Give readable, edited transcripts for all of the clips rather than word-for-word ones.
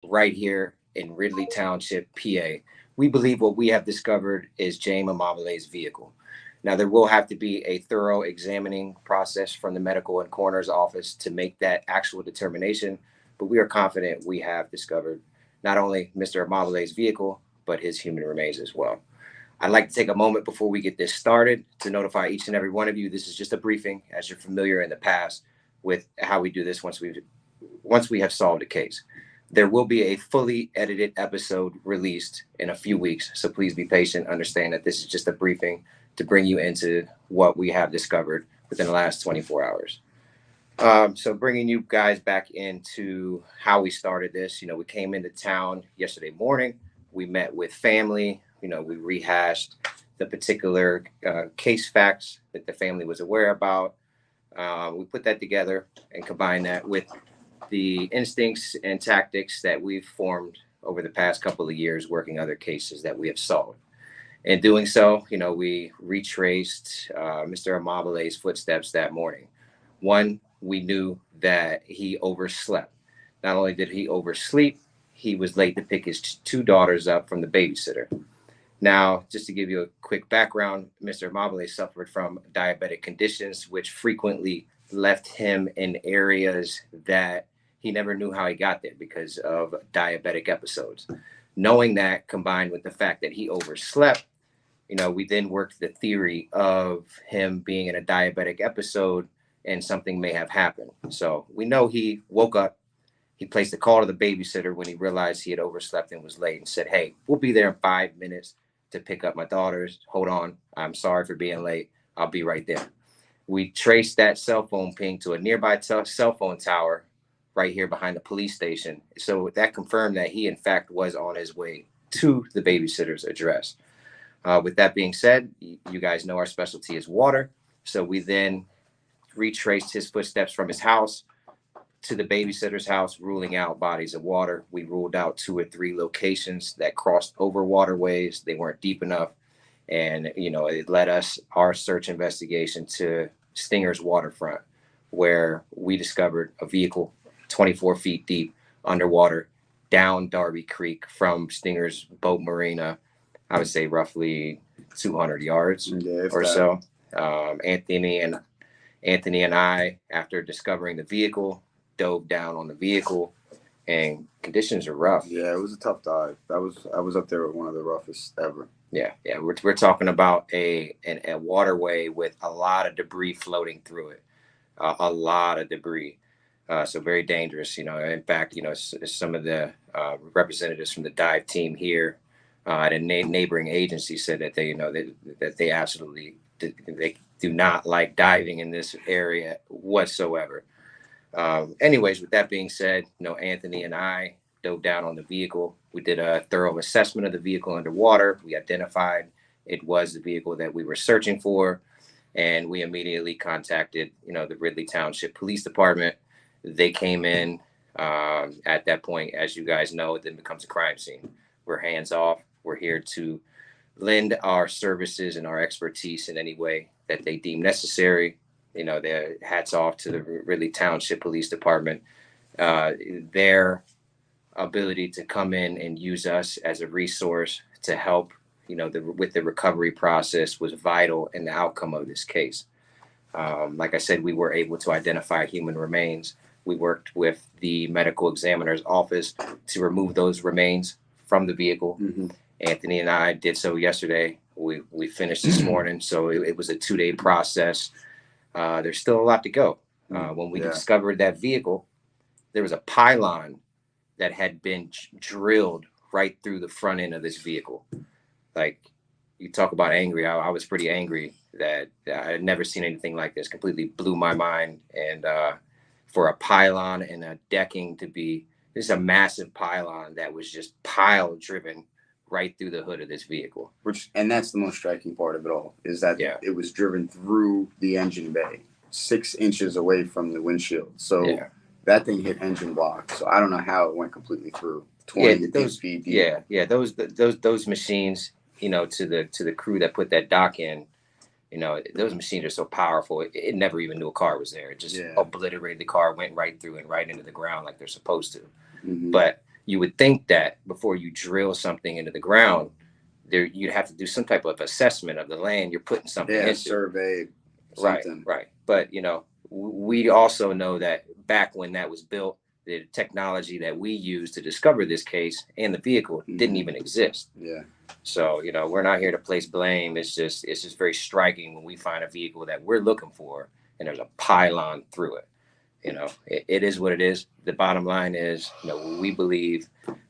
right here in Ridley Township, PA. We believe what we have discovered is James Amabile's vehicle. Now, there will have to be a thorough examining process from the medical and coroner's office to make that actual determination, but we are confident we have discovered not only Mr. Amabile's vehicle, but his human remains as well. I'd like to take a moment before we get this started to notify each and every one of you this is just a briefing, as you're familiar in the past with how we do this once we have solved a case. There will be a fully edited episode released in a few weeks, so please be patient. Understand that this is just a briefing to bring you into what we have discovered within the last 24 hours. So bringing you guys back into how we started this, we came into town yesterday morning. We met with family. We rehashed the particular case facts that the family was aware about. We put that together and combined that with the instincts and tactics that we've formed over the past couple of years working other cases that we have solved. In doing so, we retraced Mr. Amabile's footsteps that morning. One, we knew that he overslept. Not only did he oversleep, he was late to pick his two daughters up from the babysitter. Now, just to give you a quick background, Mr. Amabile suffered from diabetic conditions, which frequently left him in areas that he never knew how he got there because of diabetic episodes. Knowing that, combined with the fact that he overslept, we then worked the theory of him being in a diabetic episode and something may have happened. So we know he woke up. He placed a call to the babysitter when he realized he had overslept and was late and said, "Hey, we'll be there in 5 minutes to pick up my daughters. Hold on. I'm sorry for being late. I'll be right there." We traced that cell phone ping to a nearby cell phone tower right here behind the police station. So that confirmed that he, in fact, was on his way to the babysitter's address. With that being said, you guys know our specialty is water. So we then retraced his footsteps from his house to the babysitter's house, ruling out bodies of water. We ruled out 2 or 3 locations that crossed over waterways. They weren't deep enough. And, it led us, our search investigation, to Stinger's waterfront, where we discovered a vehicle 24 feet deep underwater down Darby Creek from Stinger's boat marina. I would say roughly 200 yards or so. Anthony and I, after discovering the vehicle, dove down on the vehicle, and conditions are rough. Yeah, it was a tough dive. I was up there with one of the roughest ever. Yeah. We're talking about a waterway with a lot of debris floating through it, a lot of debris. So very dangerous. In fact, some of the representatives from the dive team here at a neighboring agency said that that they absolutely they do not like diving in this area whatsoever. Anyways, with that being said, Anthony and I dove down on the vehicle. We did a thorough assessment of the vehicle underwater. We identified it was the vehicle that we were searching for, and we immediately contacted, the Ridley Township Police Department. They came in. At that point, as you guys know, it then becomes a crime scene. We're hands off. We're here to lend our services and our expertise in any way that they deem necessary. Their hats off to the Ridley Township Police Department. Their ability to come in and use us as a resource to help, with the recovery process was vital in the outcome of this case. Like I said, we were able to identify human remains. We worked with the medical examiner's office to remove those remains from the vehicle. Mm-hmm. Anthony and I did so yesterday. We finished this morning, so it was a 2-day process. There's still a lot to go. When we discovered that vehicle, there was a pylon that had been drilled right through the front end of this vehicle. Like, you talk about angry. I was pretty angry that I had never seen anything like this. Completely blew my mind. And for a pylon and a decking to be, this is a massive pylon that was just pile driven right through the hood of this vehicle. And that's the most striking part of it all, is that it was driven through the engine bay, 6 inches away from the windshield. So that thing hit engine block. So I don't know how it went completely through 20 feet deep. Those machines, to the crew that put that dock in, those machines are so powerful. It never even knew a car was there. It just obliterated the car, went right through and right into the ground like they're supposed to. Mm-hmm. But You would think that before you drill something into the ground, there you'd have to do some type of assessment of the land you're putting something into. Survey, something. Right. But we also know that back when that was built, the technology that we used to discover this case and the vehicle didn't even exist. Yeah. So we're not here to place blame. It's just very striking when we find a vehicle that we're looking for and there's a pylon through it. It is what it is. The bottom line is, we believe,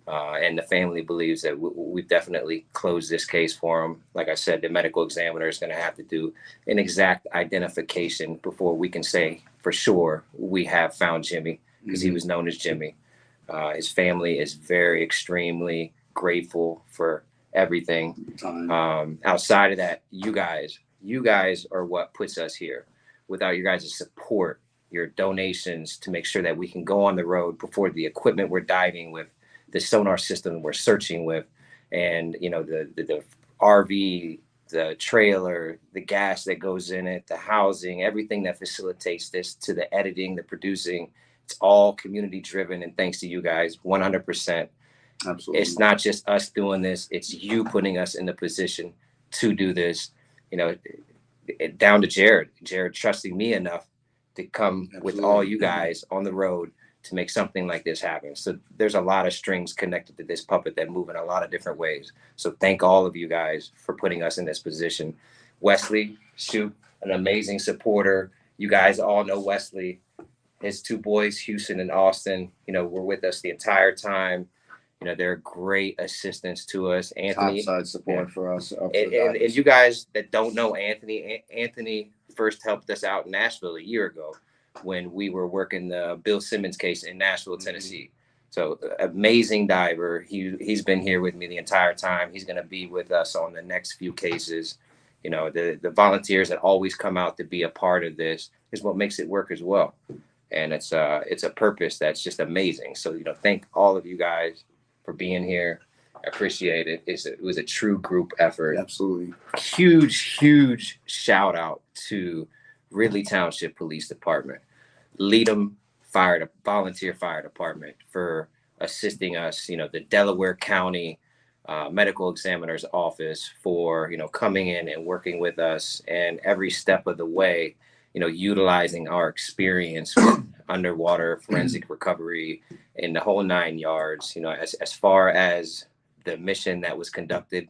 and the family believes that we've definitely closed this case for them. Like I said, the medical examiner is going to have to do an exact identification before we can say for sure we have found Jimmy, because he was known as Jimmy. His family is very extremely grateful for everything. Outside of that, you guys are what puts us here. Without your guys' support, your donations to make sure that we can go on the road, before the equipment we're diving with, the sonar system we're searching with, and the RV, the trailer, the gas that goes in it, the housing, everything that facilitates this, to the editing, the producing, it's all community driven, and thanks to you guys 100%. Absolutely. It's not just us doing this, it's you putting us in the position to do this. Down to Jared trusting me enough to come with all you guys on the road to make something like this happen. So there's a lot of strings connected to this puppet that move in a lot of different ways. So thank all of you guys for putting us in this position. Wesley, an amazing supporter. You guys all know Wesley. His two boys, Houston and Austin, were with us the entire time. They're great assistants to us. Anthony, topside support for us. And you guys that don't know Anthony first helped us out in Nashville a year ago when we were working the Bill Simmons case in Nashville, Tennessee. So amazing diver. He's been here with me the entire time. He's going to be with us on the next few cases. The volunteers that always come out to be a part of this is what makes it work as well. And it's a purpose that's just amazing. So, thank all of you guys for being here. I appreciate it. It was a true group effort. Absolutely. Huge shout out to Ridley Township Police Department, Leadham Volunteer Fire Department for assisting us, the Delaware County Medical Examiner's Office for, coming in and working with us, and every step of the way, utilizing our experience with underwater forensic recovery and the whole 9 yards, as far as the mission that was conducted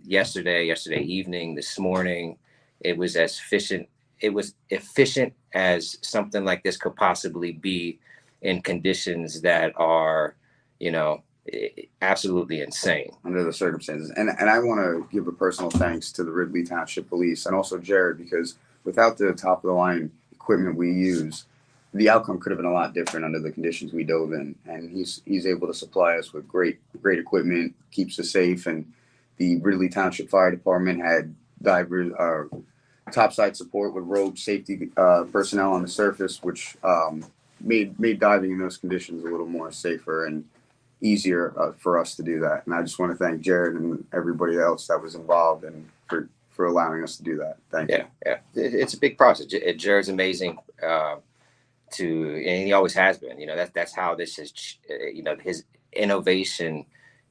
yesterday evening, this morning, it was as efficient. It was efficient as something like this could possibly be in conditions that are, absolutely insane under the circumstances. And I want to give a personal thanks to the Ridley Township Police and also Jared, because without the top of the line equipment we use, the outcome could have been a lot different under the conditions we dove in. And he's able to supply us with great equipment, keeps us safe. And the Ridley Township Fire Department had divers, topside support with rogue safety personnel on the surface, which made diving in those conditions a little more safer and easier for us to do that. And I just want to thank Jared and everybody else that was involved and for allowing us to do that. Thank you. Yeah. It's a big process. Jared's amazing. And he always has been. That's how this is. His innovation.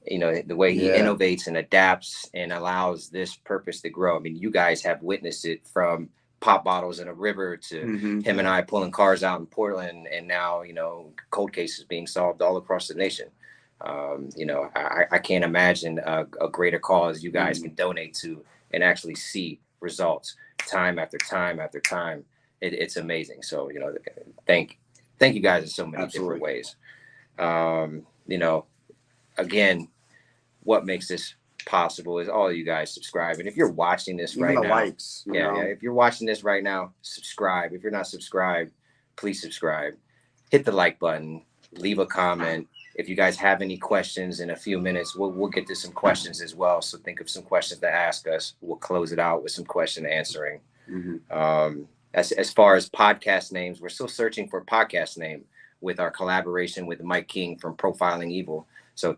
The way he innovates and adapts and allows this purpose to grow. I mean, you guys have witnessed it from pop bottles in a river to him and I pulling cars out in Portland, and now cold cases being solved all across the nation. I can't imagine a greater cause you guys can donate to and actually see results time after time after time. It's amazing. So, thank you guys in so many different ways. Again, what makes this possible is all of you guys subscribe. And if you're watching this right now, likes, if you're watching this right now, subscribe. If you're not subscribed, please subscribe. Hit the like button, leave a comment. If you guys have any questions in a few minutes, we'll get to some questions as well. So think of some questions to ask us. We'll close it out with some question answering. As far as podcast names, we're still searching for a podcast name with our collaboration with Mike King from Profiling Evil. So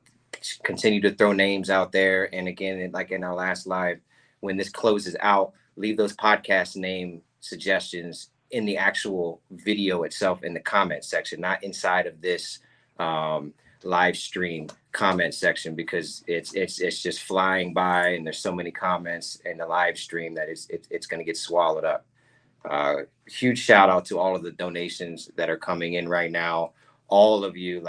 continue to throw names out there. And again, like in our last live, when this closes out, leave those podcast name suggestions in the actual video itself in the comment section, not inside of this live stream comment section because it's just flying by, and there's so many comments in the live stream that it's going to get swallowed up. Huge shout out to all of the donations that are coming in right now. All of you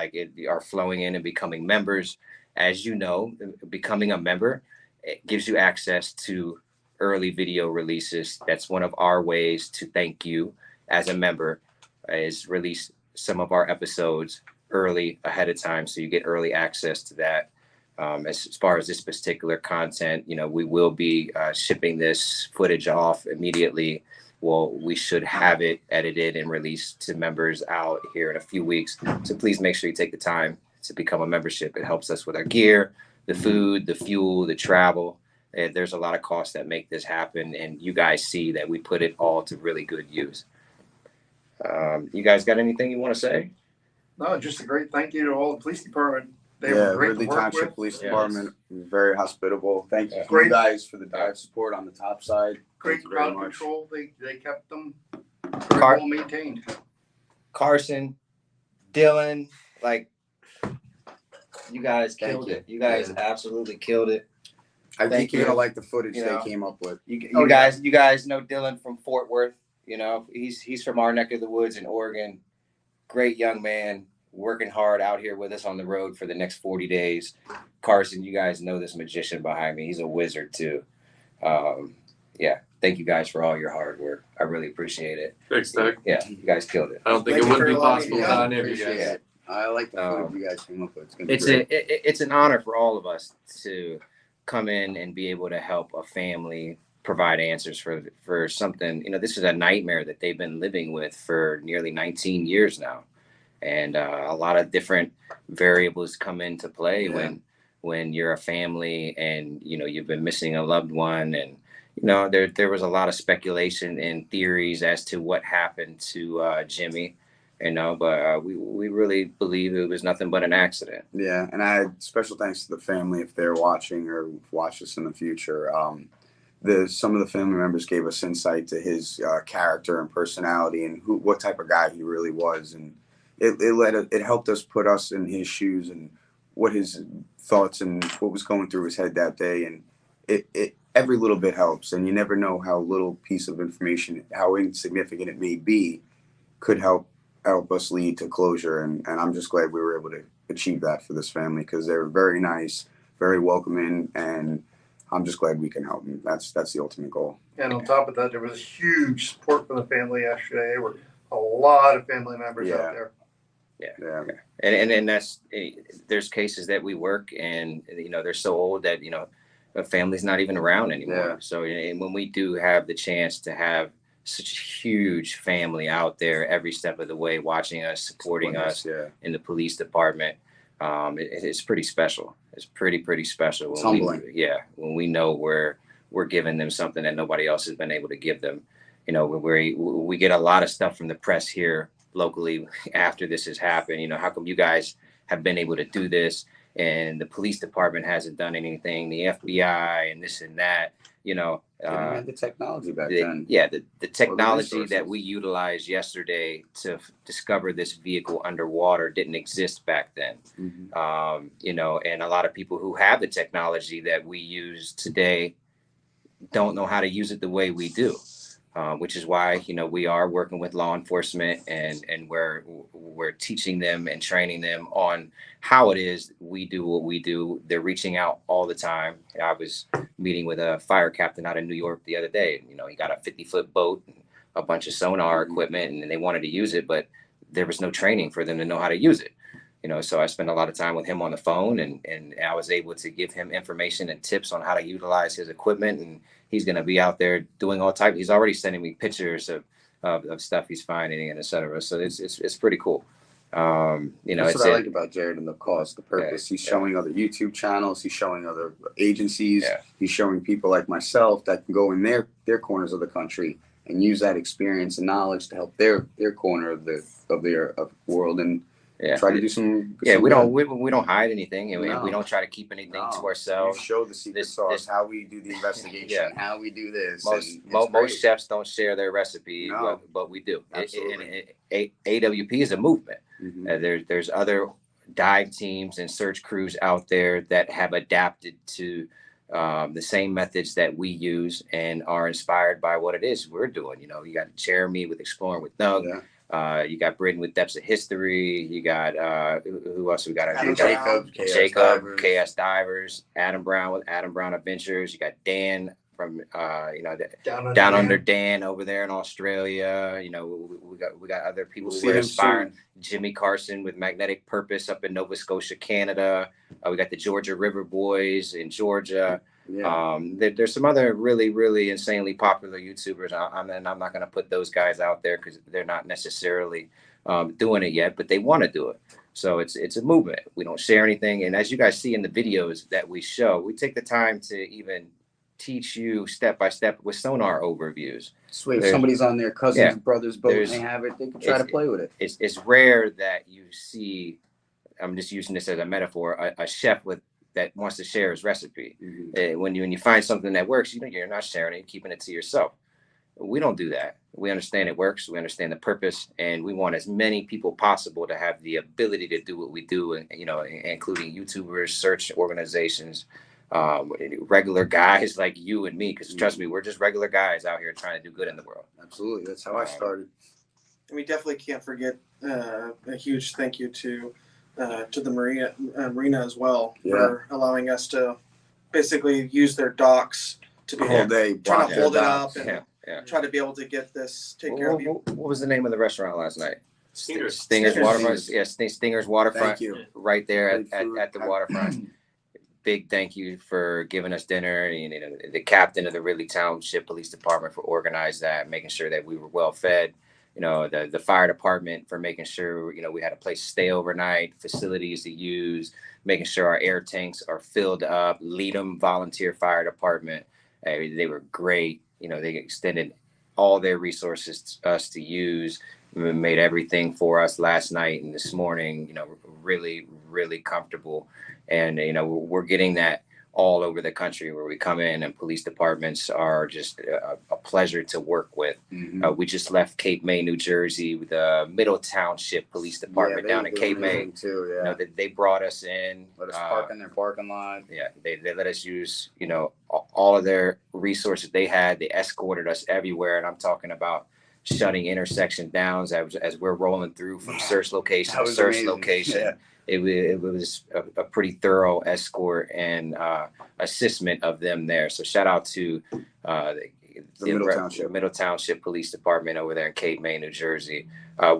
are flowing in and becoming members. As you know, becoming a member, it gives you access to early video releases. That's one of our ways to thank you as a member, is release some of our episodes early ahead of time, so you get early access to that. As far as this particular content, we will be shipping this footage off immediately. Well, we should have it edited and released to members out here in a few weeks. So please make sure you take the time to become a membership. It helps us with our gear, the food, the fuel, the travel. There's a lot of costs that make this happen, and you guys see that we put it all to really good use. You guys got anything you want to say? No, just a great thank you to all the police department. They were great Ridley to work Township with. Police Department, very hospitable. Thank you, you guys, for the dive support on the top side. Great crowd control. They kept them very well maintained. Carson, Dylan, you guys killed it. You guys absolutely killed it. I think you're gonna like the footage they came up with. You guys know Dylan from Fort Worth. He's from our neck of the woods in Oregon. Great young man, working hard out here with us on the road for the next 40 days. Carson, you guys know this magician behind me. He's a wizard too. Thank you guys for all your hard work. I really appreciate it. Thanks, Doug. Yeah, you guys killed it. I don't think it would be possible without any of you guys. I like the footage you guys came up with. It's an honor for all of us to come in and be able to help a family provide answers for something. This is a nightmare that they've been living with for nearly 19 years now. And a lot of different variables come into play when you're a family and, you've been missing a loved one. And, there was a lot of speculation and theories as to what happened to Jimmy, but we really believe it was nothing but an accident. Yeah. And I had special thanks to the family if they're watching or watch this in the future. Some of the family members gave us insight to his character and personality and what type of guy he really was. And it helped us put us in his shoes and what his thoughts and what was going through his head that day. And it every little bit helps. And you never know how little piece of information, how insignificant it may be, could help us lead to closure. And I'm just glad we were able to achieve that for this family because they're very nice, very welcoming, and I'm just glad we can help them. That's the ultimate goal. And on top of that, there was huge support from the family yesterday. There were a lot of family members out there. Yeah. And that's, there's cases that we work and, they're so old that, a family's not even around anymore. Yeah. So and when we do have the chance to have such a huge family out there every step of the way, watching us, supporting us in the police department, it's pretty special. It's pretty special. It's humbling. When we know we're giving them something that nobody else has been able to give them. We get a lot of stuff from the press here locally after this has happened. How come you guys have been able to do this and the police department hasn't done anything, the FBI and this and that, the technology back then. The technology that we utilized yesterday to discover this vehicle underwater didn't exist back then. Mm-hmm. And a lot of people who have the technology that we use today don't know how to use it the way we do. Which is why, we are working with law enforcement and we're teaching them and training them on how it is we do what we do. They're reaching out all the time. I was meeting with a fire captain out of New York the other day. He got a 50-foot boat, and a bunch of sonar equipment, and they wanted to use it, but there was no training for them to know how to use it. So I spent a lot of time with him on the phone and I was able to give him information and tips on how to utilize his equipment. And he's going to be out there doing all types. He's already sending me pictures of stuff he's finding and et cetera. So it's pretty cool. That's what I like about Jared and the cause, the purpose. He's showing other YouTube channels. He's showing other agencies. Yeah. He's showing people like myself that can go in their corners of the country and use that experience and knowledge to help their corner of the world and try to do some. We don't hide anything, and we don't try to keep anything to ourselves. You show the secret sauce, how we do the investigation, how we do this. Most chefs don't share their recipe, but we do. AWP is a movement. Mm-hmm. There's other dive teams and search crews out there that have adapted to the same methods that we use and are inspired by what it is we're doing. You know, you got Jeremy with Exploring with Doug. Yeah. You got Britton with Depths of History. You got who else? We got Jacob, KS Divers, Adam Brown with Adam Brown Adventures. You got Dan from Down Under Dan over there in Australia. You know, we got other people who are inspiring. Jimmy Carson with Magnetic Purpose up in Nova Scotia, Canada. We got the Georgia River Boys in Georgia. Yeah. There's some other really, really insanely popular YouTubers. I'm not going to put those guys out there because they're not necessarily doing it yet, but they want to do it. So it's a movement. We don't share anything. And as you guys see in the videos that we show, we take the time to even teach you step by step with sonar overviews. Sweet. If somebody's on their cousin's brother's boat and they have it, they can try to play with it. It's rare that you see, I'm just using this as a metaphor, a chef that wants to share his recipe. Mm-hmm. When you find something that works, you're not sharing it, you're keeping it to yourself. We don't do that. We understand it works. We understand the purpose, and we want as many people possible to have the ability to do what we do, and including YouTubers, search organizations, regular guys like you and me, because trust me, we're just regular guys out here trying to do good in the world. Absolutely. That's how I started. And we definitely can't forget a huge thank you to the marina as well for allowing us to basically use their docks to be whole day trying to hold it up and try to be able to get this taken care of. What was the name of the restaurant last night? Stinger's Waterfront. Yes, Stinger's Waterfront. Right there at the waterfront. Big thank you for giving us dinner. The captain of the Ridley Township Police Department for organizing that, making sure that we were well fed. The fire department for making sure we had a place to stay overnight, facilities to use, making sure our air tanks are filled up. Leadham Volunteer Fire Department, they were great. They extended all their resources to us to use. Made everything for us last night and this morning. Really, really comfortable. And, we're getting that all over the country where we come in, and police departments are just a pleasure to work with. Mm-hmm. We just left Cape May, New Jersey, with the Middle Township Police Department down in Cape May. Too, they brought us in. Let us park in their parking lot. Yeah, they let us use, all of their resources they had. They escorted us everywhere. And I'm talking about shutting intersections down as we're rolling through from search location to search location. Yeah. It was a pretty thorough escort and assessment of them there. So shout out to the Middle Township Police Department over there in Cape May, New Jersey.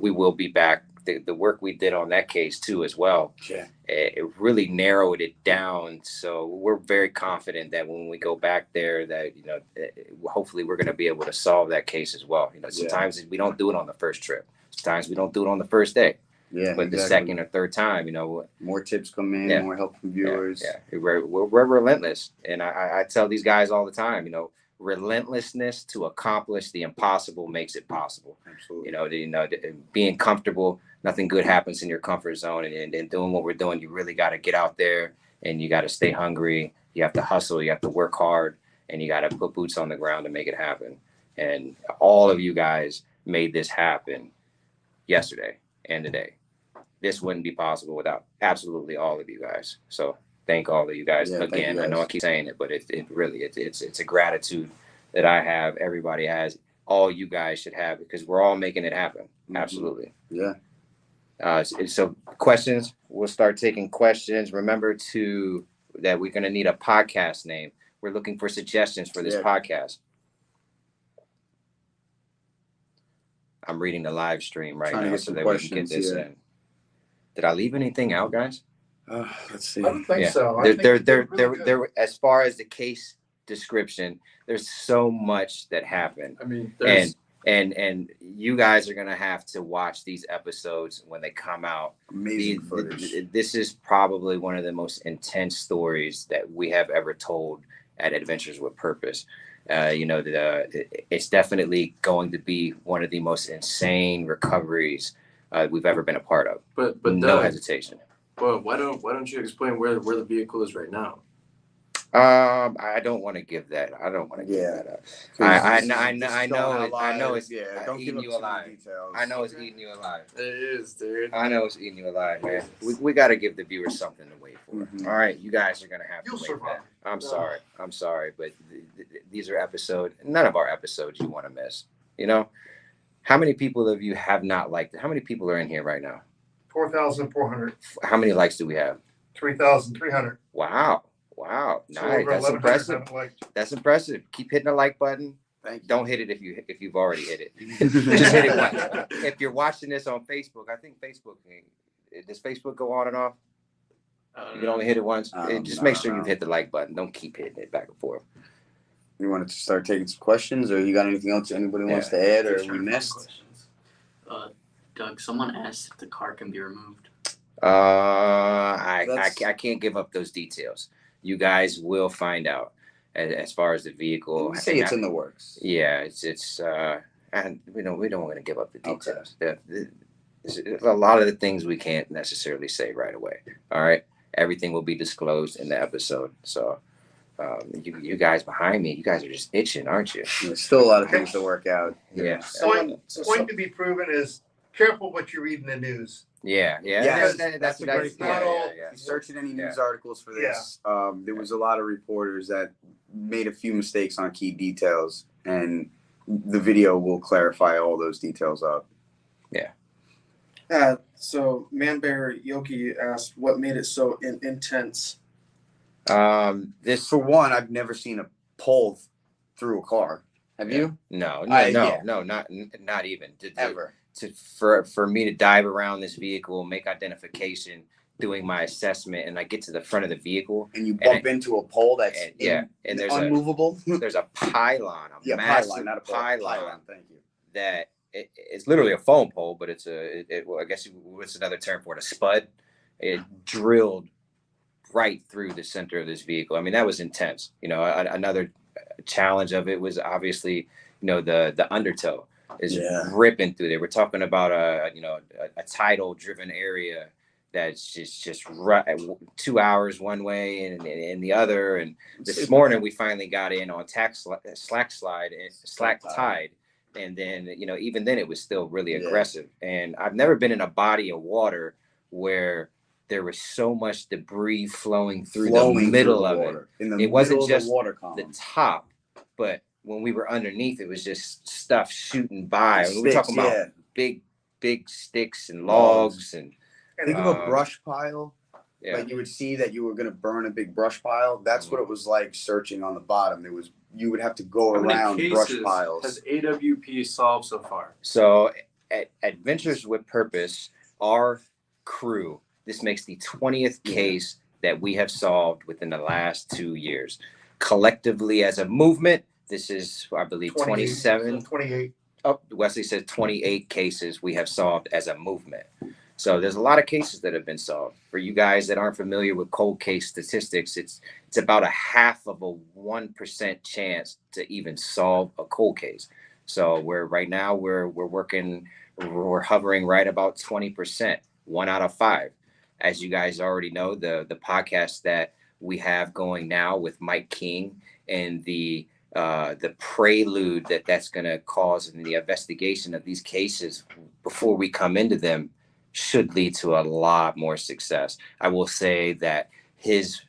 We will be back. The work we did on that case too as well. Yeah. It really narrowed it down. So we're very confident that when we go back there that, hopefully we're going to be able to solve that case as well. Sometimes we don't do it on the first trip. Sometimes we don't do it on the first day. Yeah, but the second or third time, more tips come in, more help from viewers. Yeah. We're relentless, and I tell these guys all the time, relentlessness to accomplish the impossible makes it possible. Absolutely. Being comfortable, nothing good happens in your comfort zone, and doing what we're doing, you really got to get out there, and you got to stay hungry. You have to hustle. You have to work hard, and you got to put boots on the ground to make it happen. And all of you guys made this happen yesterday and today. This wouldn't be possible without absolutely all of you guys. So thank all of you guys again. I know I keep saying it, but it's a gratitude that I have. Everybody has. All you guys should have, because we're all making it happen. Mm-hmm. Absolutely. Yeah. So questions. We'll start taking questions. Remember that we're going to need a podcast name. We're looking for suggestions for this podcast. I'm reading the live stream right now so that we can get this in. Did I leave anything out, guys? Let's see. I don't think so. There. As far as the case description, there's so much that happened. I mean, and you guys are gonna have to watch these episodes when they come out. Amazing footage. This is probably one of the most intense stories that we have ever told at Adventures with Purpose. It's definitely going to be one of the most insane recoveries we've ever been a part of. But no hesitation. Well, why don't you explain where the vehicle is right now? I don't want to give that. I don't want to give that up. I know it's eating you alive. I know it's eating you alive. It is, dude. I know it's eating you alive, man. We got to give the viewers something to wait for. Mm-hmm. All right, you guys are gonna have to wait for that. I'm sorry, but these are episodes. None of our episodes you want to miss. You know, how many people of you have not liked it? How many people are in here right now? 4,400. How many likes do we have? 3,300. Wow. Nice. That's impressive. That's impressive. Keep hitting the like button. Don't hit it if you've already hit it. Just hit it once. If you're watching this on Facebook, I think Facebook does Facebook go on and off? You can only hit it once. Just make sure you've hit the like button. Don't keep hitting it back and forth. You wanted to start taking some questions, or you got anything else anybody wants to add, or we missed? Doug, someone asked if the car can be removed. I can't give up those details. You guys will find out as far as the vehicle. You say it's in the works. Yeah, it's and we don't want to give up the details. Okay. A lot of the things we can't necessarily say right away. All right, everything will be disclosed in the episode. So, you guys behind me, you guys are just itching, aren't you? There's still a lot of things to work out. Yeah. Point to be proven is careful what you read in the news. Yeah. That's a great point. Searching any news articles for this, there was a lot of reporters that made a few mistakes on key details, and the video will clarify all those details up. Yeah. So Manbear Yoki asked, what made it so intense? This, for one, I've never seen a pole through a car. Have you? No, not even ever. For me to dive around this vehicle, make identification, doing my assessment, and I get to the front of the vehicle, and you bump into a pole that's and there's unmovable. There's a pylon, massive not a pylon. Thank you. That it's literally a foam pole, but it's well, I guess what's another term for it? A spud. It drilled right through the center of this vehicle. I mean, that was intense. You know, another challenge of it was obviously, the undertow is ripping through there. We're talking about a tidal driven area that's just 2 hours one way and the other. And this morning we finally got in on slack tide. And then, even then it was still really aggressive. And I've never been in a body of water where there was so much debris flowing through the middle of it. It wasn't just the top, but when we were underneath, it was just stuff shooting by. Sticks, we're talking about big sticks and logs. And think of a brush pile. Yeah. Like you would see that you were going to burn a big brush pile. That's what it was like searching on the bottom. You would have to go around brush piles. Has AWP solved so far? So at Adventures with Purpose, our crew, this makes the 20th case that we have solved within the last 2 years. Collectively as a movement, this is, I believe, 27. 28. Oh, Wesley says 28 cases we have solved as a movement. So there's a lot of cases that have been solved. For you guys that aren't familiar with cold case statistics, it's about a 1% chance to even solve a cold case. So we're hovering right about 20%, 1 out of 5. As you guys already know, the podcast that we have going now with Mike King and the prelude that's going to cause in the investigation of these cases before we come into them should lead to a lot more success. I will say that his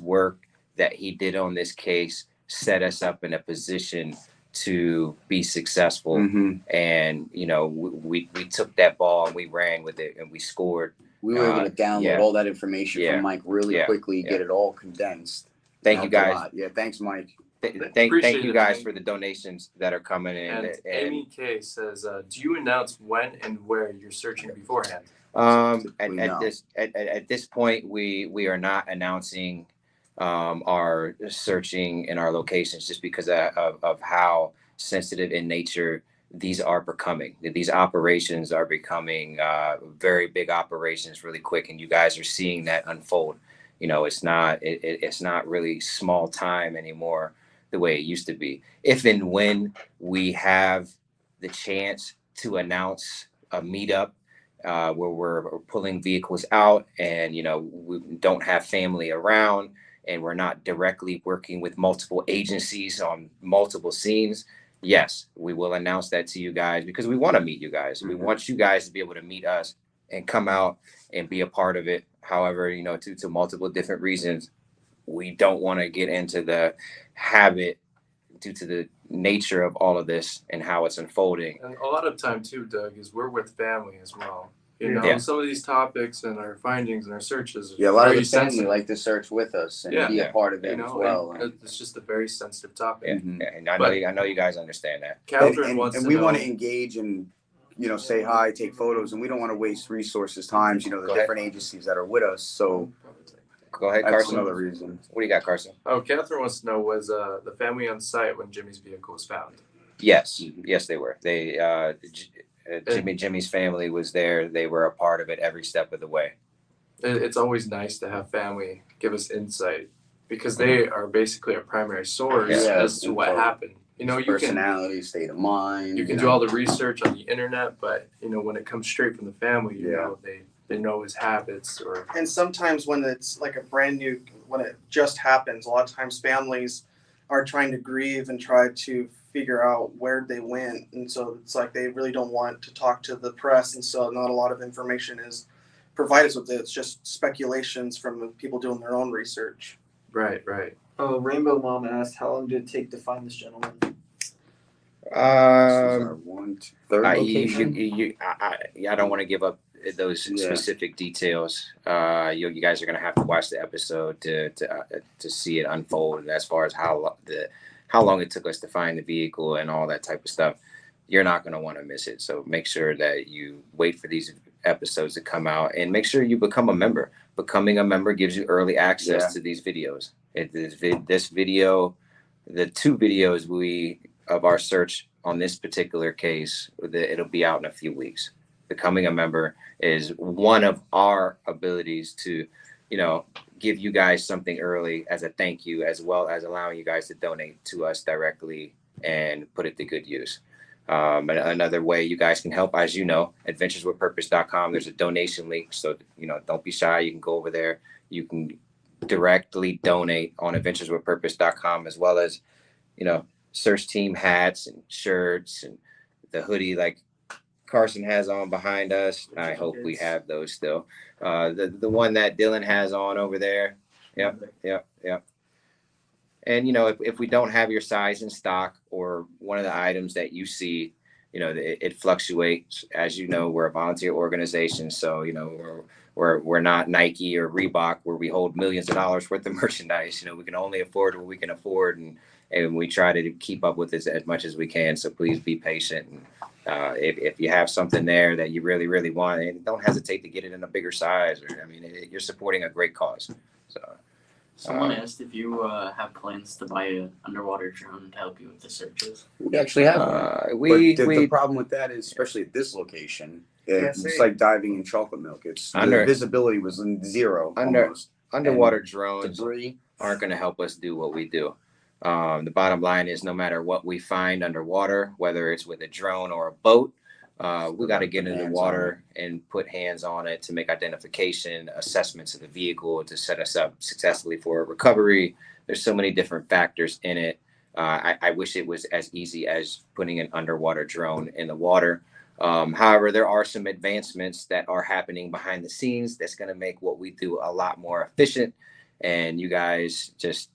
work that he did on this case set us up in a position to be successful. Mm-hmm. And, we took that ball and we ran with it and we scored. We were able to download all that information from Mike really quickly, get it all condensed. Thank you guys. Yeah, thanks, Mike. Thank you guys for the donations that are coming in. And Amy K says, do you announce when and where you're searching beforehand? At this point, we are not announcing our searching in our locations just because of how sensitive in nature these are becoming. These operations are becoming very big operations really quick, and you guys are seeing that unfold. It's not really small time anymore the way it used to be. If and when we have the chance to announce a meetup where we're pulling vehicles out and we don't have family around and we're not directly working with multiple agencies on multiple scenes, yes, we will announce that to you guys because we want to meet you guys. We want you guys to be able to meet us and come out and be a part of it. However, due to multiple different reasons, we don't want to get into the habit due to the nature of all of this and how it's unfolding. And a lot of time too, Doug, is we're with family as well. Yeah. Some of these topics and our findings and our searches. Yeah, a lot of the family sensitive. like to search with us and be a part of it as well. It's just a very sensitive topic. And I know you guys understand that. Catherine and we want to engage and say hi, take photos, and we don't want to waste resources, times. The different agencies that are with us. So go ahead, that's Carson. another reason. What do you got, Carson? Oh, Catherine wants to know, was the family on site when Jimmy's vehicle was found? Yes, yes, they were. Jimmy's family was there. They were a part of it every step of the way. It's always nice to have family give us insight because they are basically our primary source as to what happened. Personality, state of mind. You can do all the research on the internet, but when it comes straight from the family, they know his habits. And sometimes when it's like when it just happens, a lot of times families are trying to grieve and try to figure out where they went, and so it's like they really don't want to talk to the press, and so not a lot of information is provided with it. It's just speculations from people doing their own research. Right. Oh, Rainbow Mom asked, how long did it take to find this gentleman? I location? I don't want to give up those specific details. You guys are going to have to watch the episode to see it unfold as far as how long it took us to find the vehicle and all that type of stuff. You're not going to want to miss it. So make sure that you wait for these episodes to come out and make sure you become a member. Becoming a member gives you early access to these videos. This video, the 2 videos of our search on this particular case, it'll be out in a few weeks. Becoming a member is one of our abilities to, give you guys something early as a thank you, as well as allowing you guys to donate to us directly and put it to good use. And another way you guys can help, as adventureswithpurpose.com, there's a donation link. So, don't be shy. You can go over there. You can directly donate on adventureswithpurpose.com, as well as, search team hats and shirts and the hoodie like Carson has on behind us. I hope we have those still. The one that Dylan has on over there. Yep. And, if we don't have your size in stock or one of the items that you see, it fluctuates. As we're a volunteer organization. So, we're not Nike or Reebok where we hold millions of dollars worth of merchandise. We can only afford what we can afford. And we try to keep up with this as much as we can. So please be patient. And if you have something there that you really, really want, don't hesitate to get it in a bigger size. You're supporting a great cause. So. Someone asked if you have plans to buy an underwater drone to help you with the searches. We actually have one. The problem with that is, especially at this location, it's like diving in chocolate milk. The visibility was 0 almost. Underwater drones debris aren't going to help us do what we do. The bottom line is no matter what we find underwater, whether it's with a drone or a boat, we got to get into the water and put hands on it to make identification, assessments of the vehicle to set us up successfully for a recovery. There's so many different factors in it. I wish it was as easy as putting an underwater drone in the water. However, there are some advancements that are happening behind the scenes that's going to make what we do a lot more efficient. And you guys just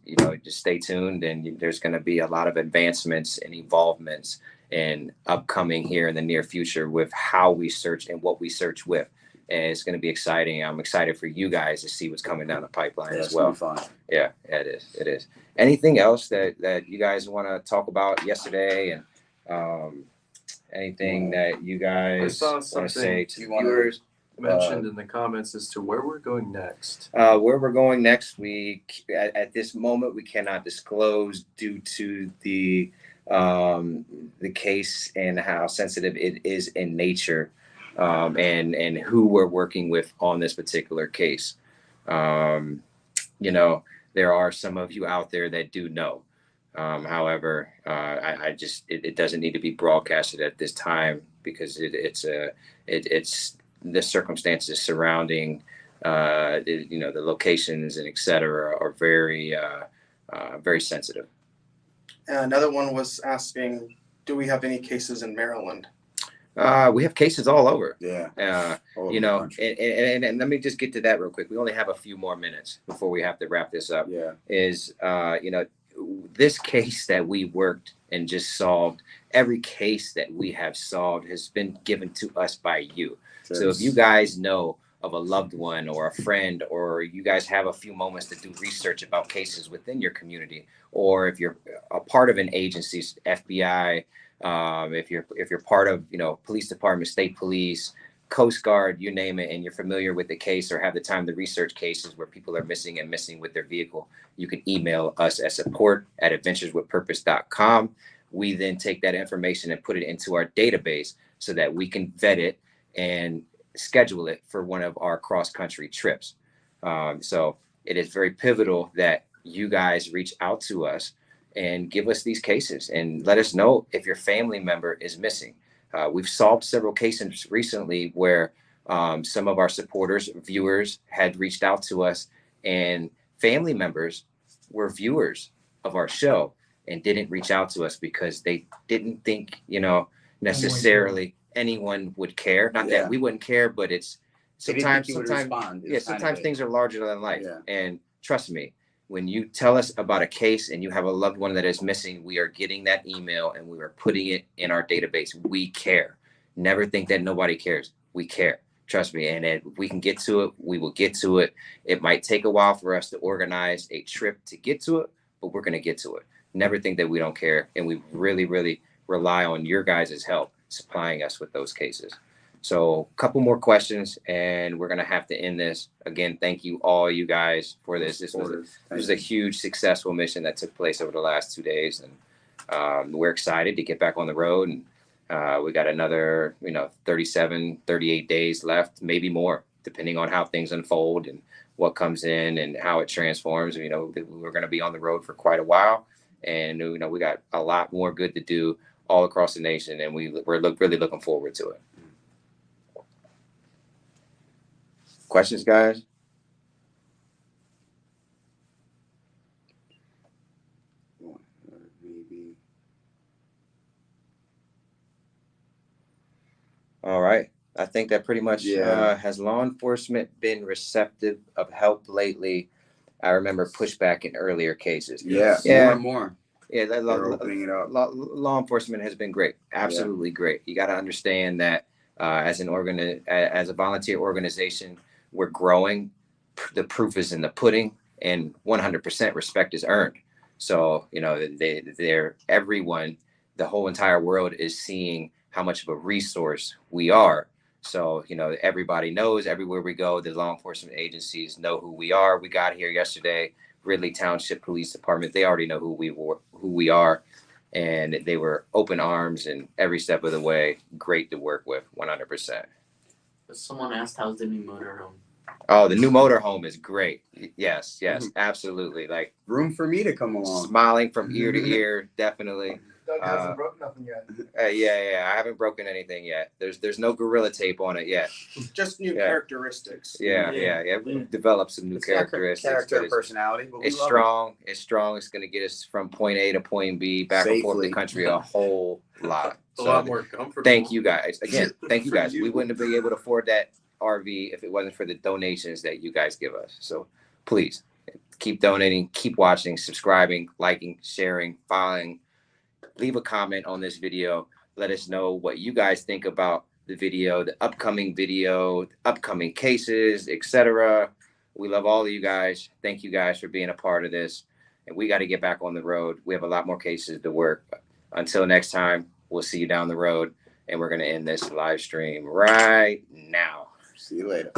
stay tuned, and there's going to be a lot of advancements and evolvements and upcoming here in the near future with how we search and what we search with. And it's going to be exciting. I'm excited for you guys to see what's coming down the pipeline as well. Fun. Yeah, it is. Anything else that you guys want to talk about yesterday, and anything that you guys want to say to viewers? Mentioned in the comments as to where we're going next. Where we're going next, at this moment we cannot disclose due to the case and how sensitive it is in nature, and who we're working with on this particular case. There are some of you out there that do know. However, it doesn't need to be broadcasted at this time because it's the circumstances surrounding the locations and et cetera are very, very sensitive. Another one was asking, do we have any cases in Maryland? We have cases all over. Yeah. And let me just get to that real quick. We only have a few more minutes before we have to wrap this up. Yeah. This case that we worked and just solved, every case that we have solved has been given to us by you. So if you guys know of a loved one or a friend, or you guys have a few moments to do research about cases within your community, or if you're a part of an agency, FBI, if you're part of, police department, state police, Coast Guard, you name it, and you're familiar with the case or have the time to research cases where people are missing with their vehicle, you can email us at support@adventureswithpurpose.com. We then take that information and put it into our database so that we can vet it and schedule it for one of our cross-country trips. So it is very pivotal that you guys reach out to us and give us these cases and let us know if your family member is missing. We've solved several cases recently where some of our supporters, viewers, had reached out to us, and family members were viewers of our show and didn't reach out to us because they didn't think, necessarily anyone would care. Not that we wouldn't care, but it's sometimes things are larger than life. Yeah. And trust me, when you tell us about a case and you have a loved one that is missing, we are getting that email and we are putting it in our database. We care. Never think that nobody cares. We care. Trust me. And if we can get to it, we will get to it. It might take a while for us to organize a trip to get to it, but we're going to get to it. Never think that we don't care. And we really, really rely on your guys' help supplying us with those cases. So a couple more questions and we're going to have to end this. Again, thank you all you guys for this. This was a huge successful mission that took place over the last 2 days. And we're excited to get back on the road. And we got another, 37, 38 days left, maybe more, depending on how things unfold and what comes in and how it transforms. We're going to be on the road for quite a while. And, we got a lot more good to do all across the nation. And we're really looking forward to it. Questions, guys? Maybe. All right. I think that pretty much has law enforcement been receptive of help lately? I remember pushback in earlier cases. Yeah. More and more. Yeah, they're opening it up. Law enforcement has been great. Absolutely great. You got to understand that as a volunteer organization, we're growing. The proof is in the pudding, and 100% respect is earned. So, everyone, the whole entire world is seeing how much of a resource we are. So, everybody knows everywhere we go, the law enforcement agencies know who we are. We got here yesterday, Ridley Township Police Department. They already know who we are. And they were open arms and every step of the way, great to work with, 100%. Someone asked, how's the new motorhome? Oh, the new motorhome is great. Yes, absolutely. Like room for me to come along. Smiling from ear to ear, definitely. Doug hasn't broken nothing yet. Yeah. I haven't broken anything yet. There's no Gorilla Tape on it yet. Just new characteristics. Yeah. We've developed some new characteristics. Character and personality. But it's strong. It's strong. It's going to get us from point A to point B, back and forth the country a whole lot. A lot more comfortable. Thank you guys. Again, thank you guys. We wouldn't have been able to afford that RV if it wasn't for the donations that you guys give us. So please keep donating, keep watching, subscribing, liking, sharing, following. Leave a comment on this video. Let us know what you guys think about the video, the upcoming cases, etc. We love all of you guys. Thank you guys for being a part of this. And we got to get back on the road. We have a lot more cases to work. Until next time, we'll see you down the road. And we're going to end this live stream right now. See you later.